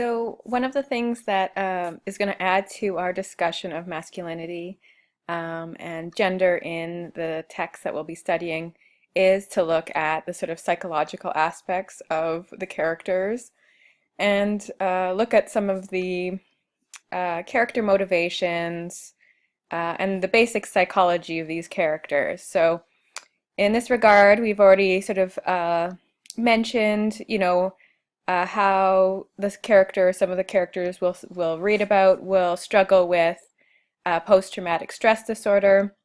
So one of the things that is going to add to our discussion of masculinity and gender in the text that we'll be studying is to look at the sort of psychological aspects of the characters and look at some of the character motivations and the basic psychology of these characters. So in this regard, we've already sort of mentioned, how this character, some of the characters we'll read about, will struggle with post-traumatic stress disorder,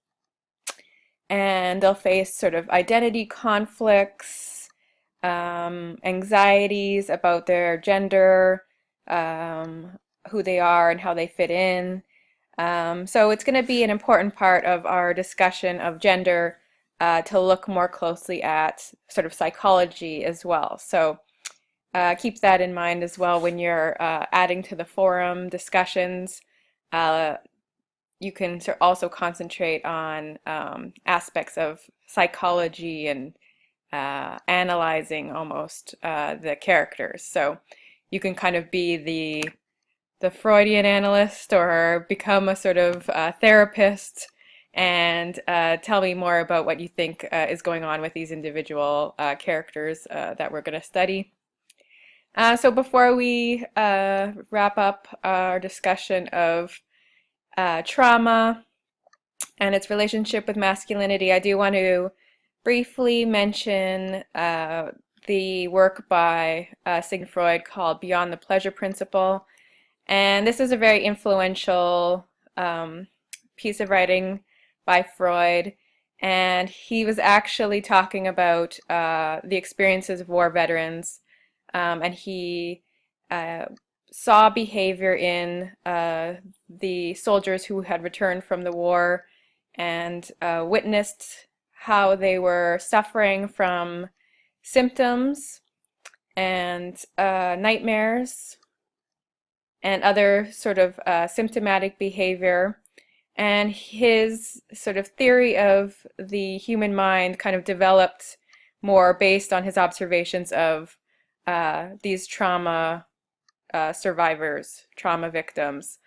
and they'll face sort of identity conflicts, anxieties about their gender, who they are, and how they fit in. So it's going to be an important part of our discussion of gender to look more closely at sort of psychology as well. So keep that in mind as well when you're adding to the forum discussions. You can also concentrate on aspects of psychology and analyzing almost the characters. So you can kind of be the Freudian analyst or become a sort of therapist and tell me more about what you think is going on with these individual characters that we're going to study. So before we wrap up our discussion of trauma and its relationship with masculinity, I do want to briefly mention the work by Sigmund Freud called Beyond the Pleasure Principle. And this is a very influential piece of writing by Freud. And he was actually talking about the experiences of war veterans. And he saw behavior in the soldiers who had returned from the war and witnessed how they were suffering from symptoms and nightmares and other sort of symptomatic behavior. And his sort of theory of the human mind kind of developed more based on his observations of these trauma survivors, trauma victims,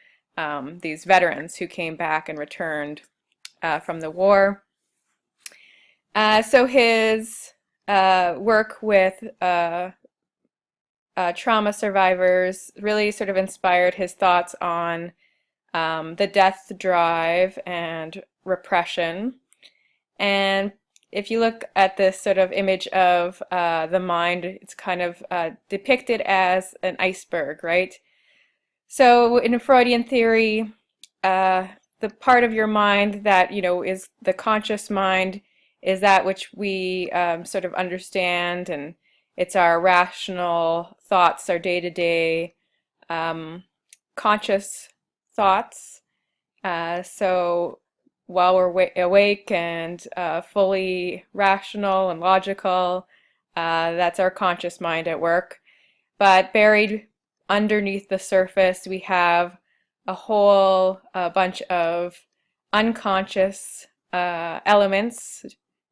these veterans who came back and returned from the war. So his work with trauma survivors really sort of inspired his thoughts on the death drive and repression. And if you look at this sort of image of the mind, it's kind of depicted as an iceberg, right? So in Freudian theory, the part of your mind that, is the conscious mind is that which we sort of understand, and it's our rational thoughts, our day-to-day conscious thoughts. So while we're awake and fully rational and logical, that's our conscious mind at work. But buried underneath the surface, we have a whole bunch of unconscious elements.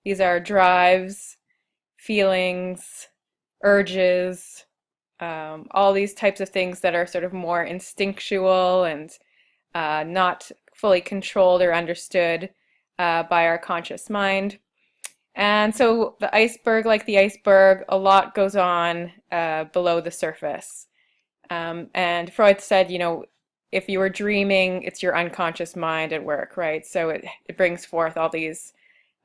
These are drives, feelings, urges, all these types of things that are sort of more instinctual and not fully controlled or understood by our conscious mind. And so the iceberg, like the iceberg, a lot goes on below the surface. And Freud said, if you were dreaming, it's your unconscious mind at work, right? So it brings forth all these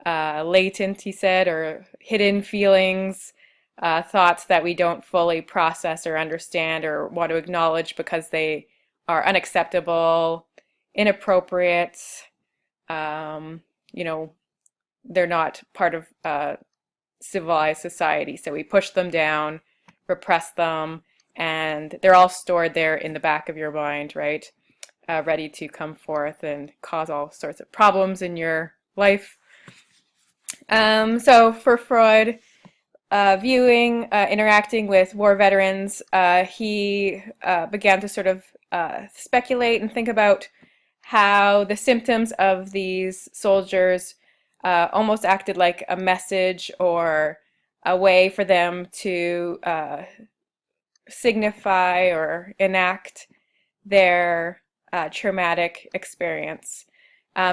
latent, he said, or hidden feelings, thoughts that we don't fully process or understand or want to acknowledge because they are unacceptable, inappropriate, they're not part of civilized society. So we push them down, repress them, and they're all stored there in the back of your mind, right? Ready to come forth and cause all sorts of problems in your life. So for Freud, interacting with war veterans, he began to sort of speculate and think about how the symptoms of these soldiers almost acted like a message or a way for them to signify or enact their traumatic experience.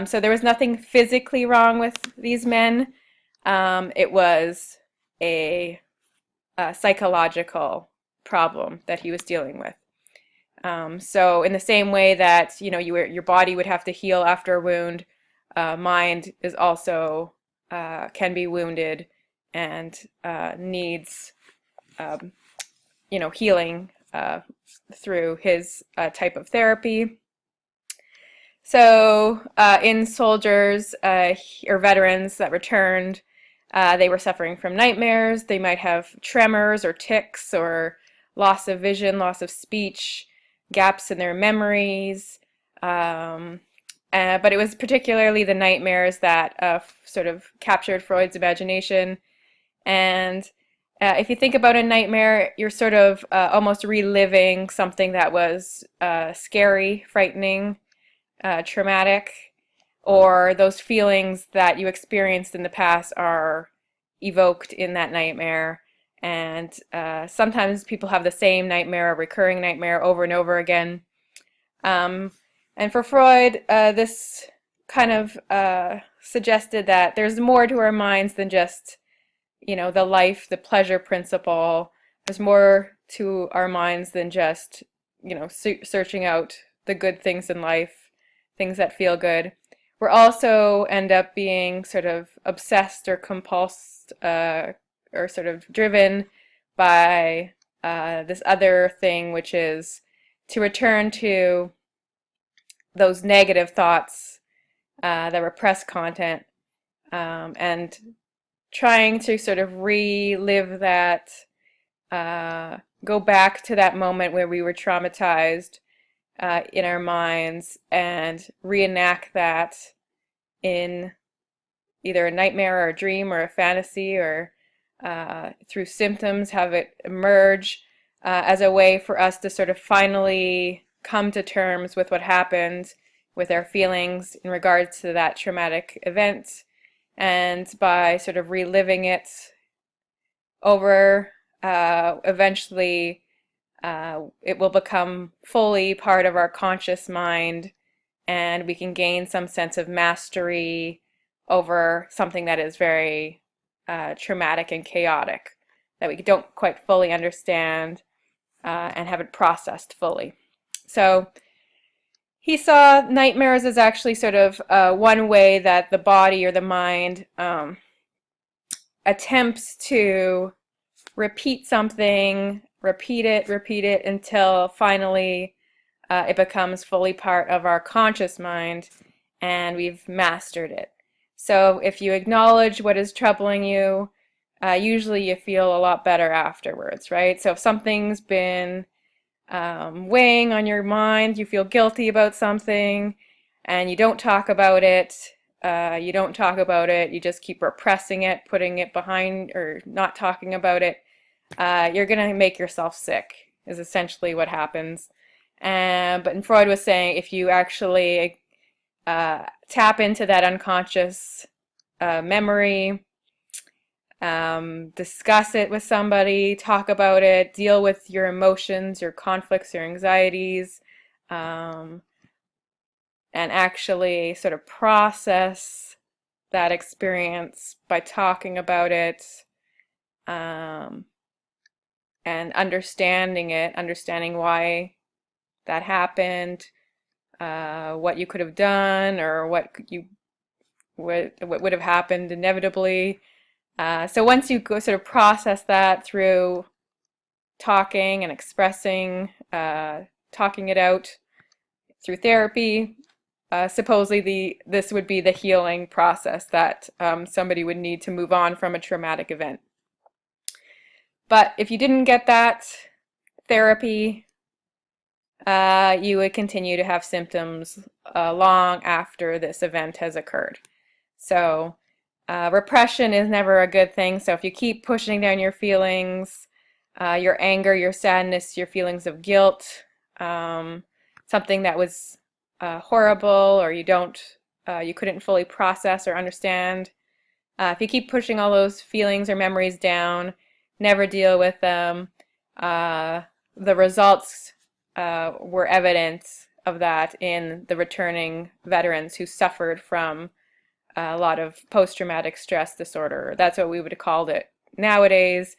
So there was nothing physically wrong with these men. It was a psychological problem that he was dealing with. So in the same way that your body would have to heal after a wound, mind is also can be wounded and needs healing through his type of therapy. So in soldiers or veterans that returned, they were suffering from nightmares. They might have tremors or tics or loss of vision, loss of speech, gaps in their memories. But it was particularly the nightmares that sort of captured Freud's imagination. And if you think about a nightmare, you're sort of almost reliving something that was scary, frightening, traumatic, or those feelings that you experienced in the past are evoked in that nightmare. And sometimes people have the same nightmare, a recurring nightmare, over and over again. And for Freud, this kind of suggested that there's more to our minds than just, the life, the pleasure principle. There's more to our minds than just, searching out the good things in life, things that feel good. We're also end up being sort of obsessed or compulsed or sort of driven by this other thing, which is to return to those negative thoughts, that repressed content, and trying to sort of relive that, go back to that moment where we were traumatized in our minds and reenact that in either a nightmare or a dream or a fantasy, or through symptoms, have it emerge as a way for us to sort of finally come to terms with what happened, with our feelings in regards to that traumatic event. And by sort of reliving it over, eventually it will become fully part of our conscious mind, and we can gain some sense of mastery over something that is very traumatic and chaotic, that we don't quite fully understand and haven't processed fully. So he saw nightmares as actually sort of one way that the body or the mind attempts to repeat something, repeat it until finally it becomes fully part of our conscious mind and we've mastered it. So if you acknowledge what is troubling you, usually you feel a lot better afterwards, right? So if something's been weighing on your mind, you feel guilty about something, and you don't talk about it, you just keep repressing it, putting it behind, or not talking about it, you're going to make yourself sick, is essentially what happens. But Freud was saying if you actually tap into that unconscious memory, discuss it with somebody, talk about it, deal with your emotions, your conflicts, your anxieties, and actually sort of process that experience by talking about it, and understanding it, understanding why that happened, what you could have done, or what would have happened inevitably. So once you go sort of process that through talking and expressing, talking it out through therapy, supposedly this would be the healing process that somebody would need to move on from a traumatic event. But if you didn't get that therapy, you would continue to have symptoms long after this event has occurred. So repression is never a good thing. So if you keep pushing down your feelings, your anger, your sadness, your feelings of guilt, something that was horrible, or you couldn't fully process or understand, if you keep pushing all those feelings or memories down, never deal with them, the results were evident of that in the returning veterans who suffered from a lot of post-traumatic stress disorder. That's what we would have called it nowadays.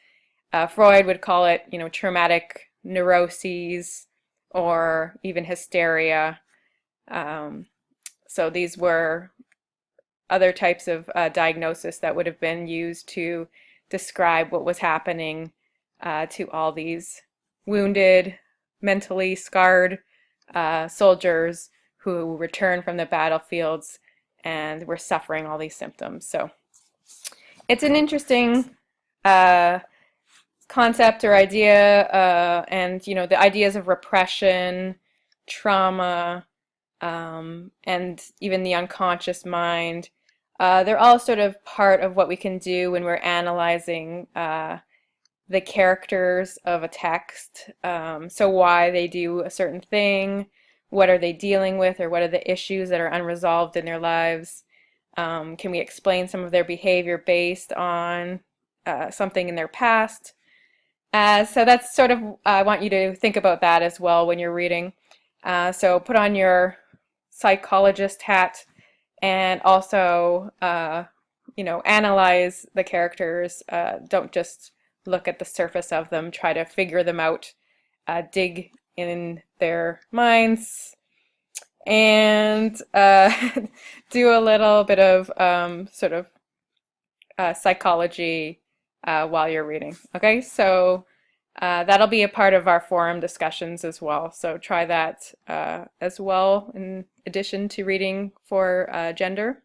Freud would call it, traumatic neuroses or even hysteria. So these were other types of diagnosis that would have been used to describe what was happening to all these wounded, mentally scarred soldiers who returned from the battlefields and were suffering all these symptoms. So it's an interesting concept or idea, and the ideas of repression, trauma, and even the unconscious mind. They're all sort of part of what we can do when we're analyzing the characters of a text. So why they do a certain thing, what are they dealing with, or what are the issues that are unresolved in their lives? Can we explain some of their behavior based on something in their past? So that's sort of, I want you to think about that as well when you're reading. So put on your psychologist hat and also, analyze the characters. Don't just look at the surface of them, try to figure them out, dig in their minds, and do a little bit of sort of psychology while you're reading. Okay, so that'll be a part of our forum discussions as well. So try that as well in addition to reading for gender.